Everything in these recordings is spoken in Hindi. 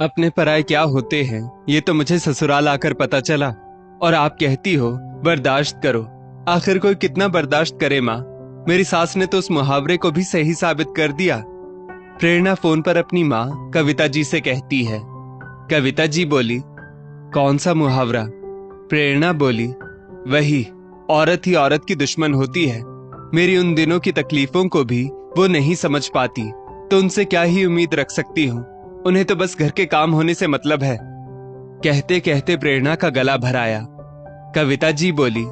अपने पराये क्या होते हैं ये तो मुझे ससुराल आकर पता चला। और आप कहती हो बर्दाश्त करो। आखिर कोई कितना बर्दाश्त करे माँ। मेरी सास ने तो उस मुहावरे को भी सही साबित कर दिया। प्रेरणा फोन पर अपनी माँ कविता जी से कहती है। कविता जी बोली, कौन सा मुहावरा? प्रेरणा बोली, वही, औरत ही औरत की दुश्मन होती है। मेरी उन दिनों की तकलीफों को भी वो नहीं समझ पाती, तो उनसे क्या ही उम्मीद रख सकती हूँ। उन्हें तो बस घर के काम होने से मतलब है। कहते कहते प्रेरणा का गला भर आया। कविता जी बोली,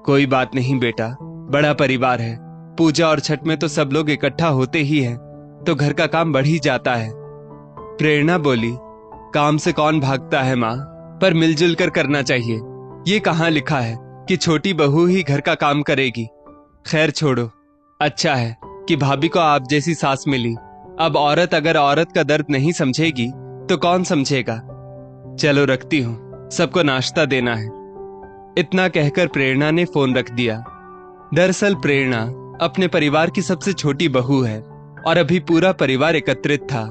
कोई बात नहीं बेटा, बड़ा परिवार है। पूजा और छठ में तो सब लोग इकट्ठा होते ही हैं, तो घर का काम बढ़ ही जाता है। प्रेरणा बोली, काम से कौन भागता है माँ, पर मिलजुल कर करना चाहिए। ये कहाँ लिखा है कि छोटी बहू ही घर का काम करेगी। खैर छोड़ो, अच्छा है कि भाभी को आप जैसी सास मिली। अब औरत अगर औरत का दर्द नहीं समझेगी तो कौन समझेगा। चलो रखती हूँ, सबको नाश्ता देना है। इतना कहकर प्रेरणा ने फोन रख दिया। दरअसल प्रेरणा अपने परिवार की सबसे छोटी बहू है और अभी पूरा परिवार एकत्रित था।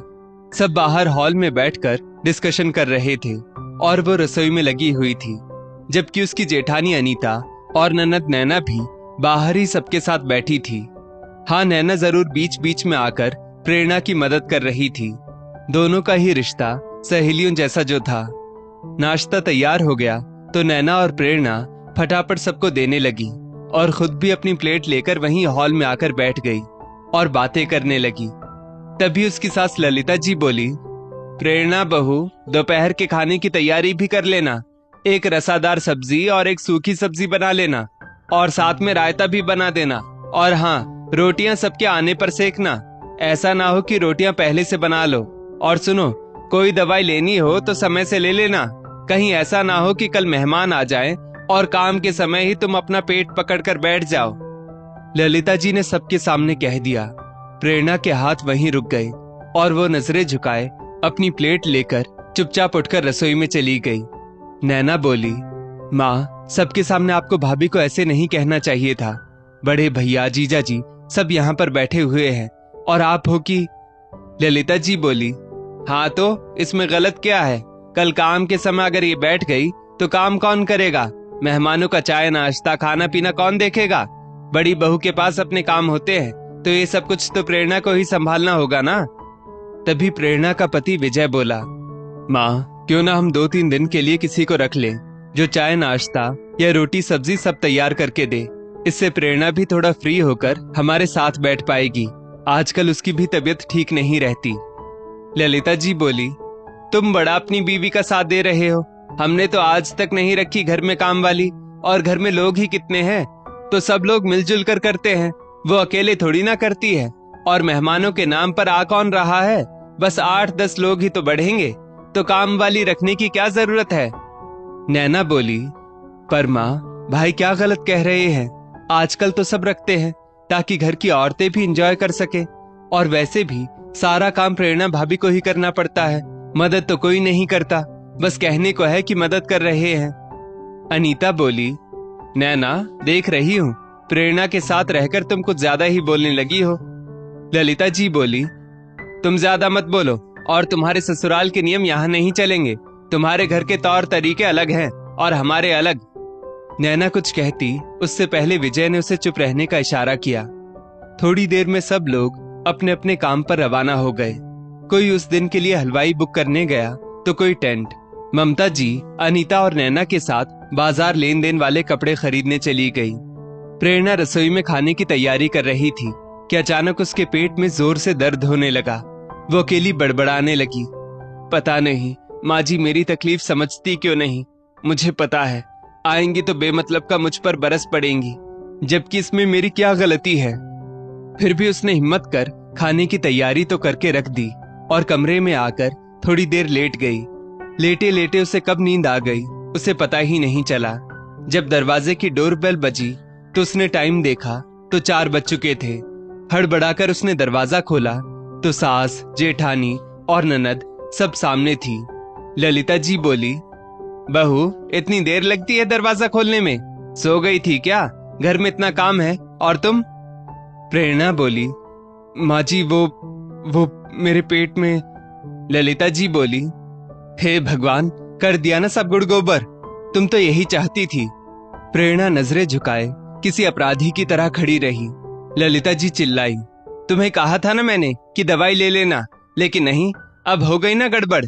सब बाहर हॉल में बैठकर डिस्कशन कर रहे थे और वो रसोई में लगी हुई थी, जबकि उसकी जेठानी अनीता और ननद नैना भी बाहर ही सबके साथ बैठी थी। हाँ, नैना जरूर बीच बीच में आकर प्रेरणा की मदद कर रही थी। दोनों का ही रिश्ता सहेलियों जैसा जो था। नाश्ता तैयार हो गया तो नैना और प्रेरणा फटाफट सबको देने लगी और खुद भी अपनी प्लेट लेकर वहीं हॉल में आकर बैठ गई और बातें करने लगी। तभी उसकी सास ललिता जी बोली, प्रेरणा बहू, दोपहर के खाने की तैयारी भी कर लेना। एक रसादार सब्जी और एक सूखी सब्जी बना लेना और साथ में रायता भी बना देना। और हाँ, रोटियां सबके आने पर सेकना। ऐसा ना हो कि रोटियां पहले से बना लो। और सुनो, कोई दवाई लेनी हो तो समय से ले लेना। कहीं ऐसा ना हो कि कल मेहमान आ जाएं और काम के समय ही तुम अपना पेट पकड़कर बैठ जाओ। ललिता जी ने सबके सामने कह दिया। प्रेरणा के हाथ वहीं रुक गए और वो नजरें झुकाए अपनी प्लेट लेकर चुपचाप उठकर रसोई में चली गई। नैना बोली, माँ, सबके सामने आपको भाभी को ऐसे नहीं कहना चाहिए था। बड़े भैया, जीजा जी सब यहाँ पर बैठे हुए हैं और आप हो कि। ललिता जी बोली, हाँ तो इसमें गलत क्या है? कल काम के समय अगर ये बैठ गई तो काम कौन करेगा? मेहमानों का चाय नाश्ता खाना पीना कौन देखेगा? बड़ी बहू के पास अपने काम होते हैं, तो ये सब कुछ तो प्रेरणा को ही संभालना होगा ना। तभी प्रेरणा का पति विजय बोला, माँ, क्यों ना हम 2-3 दिन के लिए किसी को रख लें जो चाय नाश्ता या रोटी सब्जी सब तैयार करके दे। इससे प्रेरणा भी थोड़ा फ्री होकर हमारे साथ बैठ पाएगी। आजकल उसकी भी तबीयत ठीक नहीं रहती। ललिता जी बोली, तुम बड़ा अपनी बीवी का साथ दे रहे हो। हमने तो आज तक नहीं रखी घर में काम वाली, और घर में लोग ही कितने हैं, तो सब लोग मिलजुल कर करते हैं। वो अकेले थोड़ी ना करती है। और मेहमानों के नाम पर आ कौन रहा है? बस 8-10 लोग ही तो बढ़ेंगे, तो काम वाली रखने की क्या जरूरत है? नैना बोली, पर माँ, भाई क्या गलत कह रहे हैं? आजकल तो सब रखते हैं ताकि घर की औरतें भी एंजॉय कर सके। और वैसे भी सारा काम प्रेरणा भाभी को ही करना पड़ता है। मदद तो कोई नहीं करता, बस कहने को है कि मदद कर रहे हैं। अनीता बोली, नैना, देख रही हूँ प्रेरणा के साथ रहकर तुम कुछ ज्यादा ही बोलने लगी हो। ललिता जी बोली, तुम ज्यादा मत बोलो, और तुम्हारे ससुराल के नियम यहाँ नहीं चलेंगे। तुम्हारे घर के तौर तरीके अलग हैं और हमारे अलग। नैना कुछ कहती उससे पहले विजय ने उसे चुप रहने का इशारा किया। थोड़ी देर में सब लोग अपने अपने काम पर रवाना हो गए। कोई उस दिन के लिए हलवाई बुक करने गया तो कोई टेंट। ममता जी अनीता और नैना के साथ बाजार लेन देन वाले कपड़े खरीदने चली गई। प्रेरणा रसोई में खाने की तैयारी कर रही थी कि अचानक उसके पेट में जोर से दर्द होने लगा। वो अकेली बड़बड़ाने लगी, पता नहीं माँ जी मेरी तकलीफ समझती क्यों नहीं। मुझे पता है आएंगी तो बेमतलब का मुझ पर बरस पड़ेंगी, जबकि इसमें मेरी क्या गलती है। फिर भी उसने हिम्मत कर खाने की तैयारी तो करके रख दी और कमरे में आकर थोड़ी देर लेट गई। लेटे लेटे उसे कब नींद आ गई उसे पता ही नहीं चला। जब दरवाजे की डोरबेल बजी तो उसने टाइम देखा तो 4 बज चुके थे। हड़बड़ाकर उसने दरवाजा खोला तो सास, जेठानी और ननद सब सामने थी। ललिता जी बोली, बहू, इतनी देर लगती है दरवाजा खोलने में? सो गई थी क्या? घर में इतना काम है और तुम? प्रेरणा बोली, माँ जी वो मेरे पेट में। ललिता जी बोली, हे भगवान, कर दिया ना सब गुड़ गोबर, तुम तो यही चाहती थी। प्रेरणा नजरें झुकाए किसी अपराधी की तरह खड़ी रही। ललिता जी चिल्लाई, तुम्हें कहा था ना मैंने कि दवाई ले लेना, लेकिन नहीं, अब हो गई ना गड़बड़।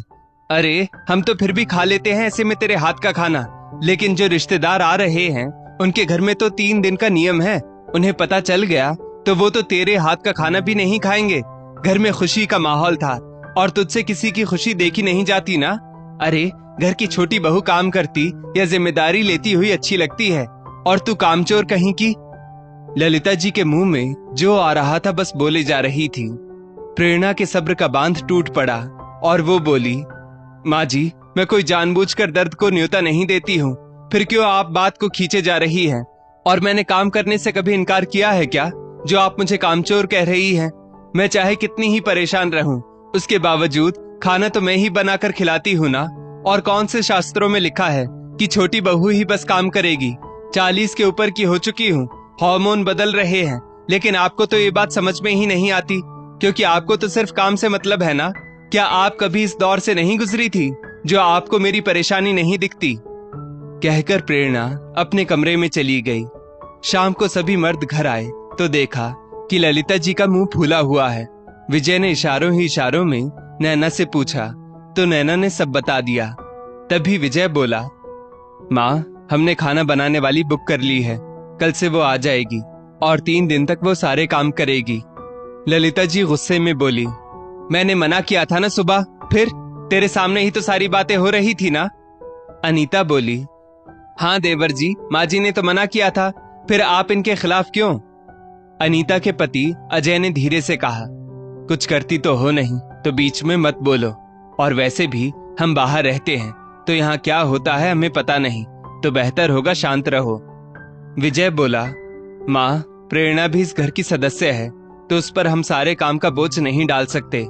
अरे हम तो फिर भी खा लेते हैं ऐसे में तेरे हाथ का खाना, लेकिन जो रिश्तेदार आ रहे हैं उनके घर में तो 3 दिन का नियम है। उन्हें पता चल गया तो वो तो तेरे हाथ का खाना भी नहीं खाएंगे। घर में खुशी का माहौल था और तुझसे किसी की खुशी देखी नहीं जाती ना। अरे घर की छोटी बहू काम करती या जिम्मेदारी लेती हुई अच्छी लगती है, और तू कामचोर कहीं की। ललिता जी के मुंह में जो आ रहा था बस बोले जा रही थी। प्रेरणा के सब्र का बांध टूट पड़ा और वो बोली, माँ जी, मैं कोई जानबूझकर दर्द को न्योता नहीं देती हूँ, फिर क्यों आप बात को खींचे जा रही हैं? और मैंने काम करने से कभी इनकार किया है क्या, जो आप मुझे कामचोर कह रही हैं? मैं चाहे कितनी ही परेशान रहूं, उसके बावजूद खाना तो मैं ही बनाकर खिलाती हूँ ना। और कौन से शास्त्रों में लिखा है कि छोटी बहू ही बस काम करेगी? 40 के ऊपर की हो चुकी हूँ, हार्मोन बदल रहे हैं, लेकिन आपको तो ये बात समझ में ही नहीं आती, क्योंकि आपको तो सिर्फ काम से मतलब है ना। क्या आप कभी इस दौर से नहीं गुजरी थी जो आपको मेरी परेशानी नहीं दिखती? कहकर प्रेरणा अपने कमरे में चली गई। शाम को सभी मर्द घर आए तो देखा कि ललिता जी का मुंह फूला हुआ है। विजय ने इशारों ही इशारों में नैना से पूछा तो नैना ने सब बता दिया। तभी विजय बोला, माँ, हमने खाना बनाने वाली बुक कर ली है, कल से वो आ जाएगी और 3 दिन तक वो सारे काम करेगी। ललिता जी गुस्से में बोली, मैंने मना किया था ना सुबह, फिर तेरे सामने ही तो सारी बातें हो रही थी ना। अनीता बोली, हाँ देवर जी, माँ जी ने तो मना किया था, फिर आप इनके खिलाफ क्यों? अनीता के पति अजय ने धीरे से कहा, कुछ करती तो हो नहीं तो बीच में मत बोलो, और वैसे भी हम बाहर रहते हैं तो यहाँ क्या होता है हमें पता नहीं, तो बेहतर होगा शांत रहो। विजय बोला, माँ, प्रेरणा भी इस घर की सदस्य है, तो उस पर हम सारे काम का बोझ नहीं डाल सकते,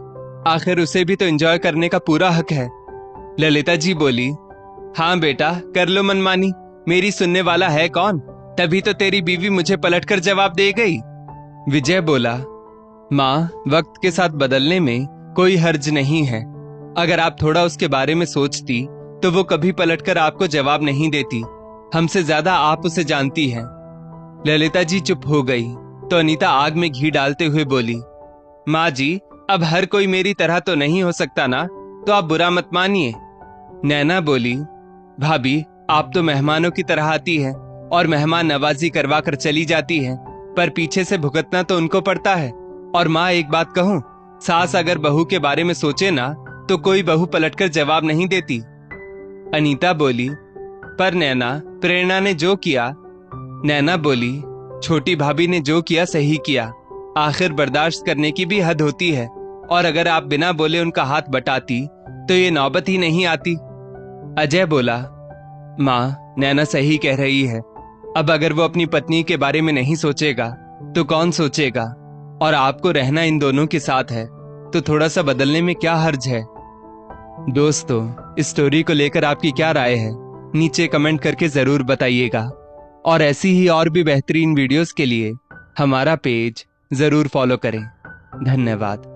आखिर उसे भी तो एंजॉय करने का पूरा हक है। ललिता जी बोली, हाँ बेटा, कर लो मनमानी, मेरी सुनने वाला है कौन? तभी तो तेरी बीवी मुझे पलटकर जवाब दे गई। विजय बोला, माँ, वक्त के साथ बदलने में कोई हर्ज नहीं है। अगर आप थोड़ा उसके बारे में सोचती तो वो कभी पलटकर आपको जवाब नहीं देती। हमसे ज्यादा आप उसे जानती हैं। ललिता जी चुप हो गई तो अनीता आग में घी डालते हुए बोली, माँ जी, अब हर कोई मेरी तरह तो नहीं हो सकता ना, तो आप बुरा मत मानिए। नैना बोली, भाभी, आप तो मेहमानों की तरह आती है और मेहमान नवाजी करवा कर चली जाती है, पर पीछे से भुगतना तो उनको पड़ता है। और माँ, एक बात कहूँ, सास अगर बहू के बारे में सोचे ना तो कोई बहू पलटकर जवाब नहीं देती। अनीता बोली, पर नैना, प्रेरणा ने जो किया। नैना बोली, छोटी भाभी ने जो किया सही किया, आखिर बर्दाश्त करने की भी हद होती है, और अगर आप बिना बोले उनका हाथ बटाती तो ये नौबत ही नहीं आती। अजय बोला, माँ, नैना सही कह रही है, अब अगर वो अपनी पत्नी के बारे में नहीं सोचेगा तो कौन सोचेगा? और आपको रहना इन दोनों के साथ है तो थोड़ा सा बदलने में क्या हर्ज है? दोस्तों, इस स्टोरी को लेकर आपकी क्या राय है, नीचे कमेंट करके जरूर बताइएगा, और ऐसी ही और भी बेहतरीन वीडियोस के लिए हमारा पेज जरूर फॉलो करें। धन्यवाद।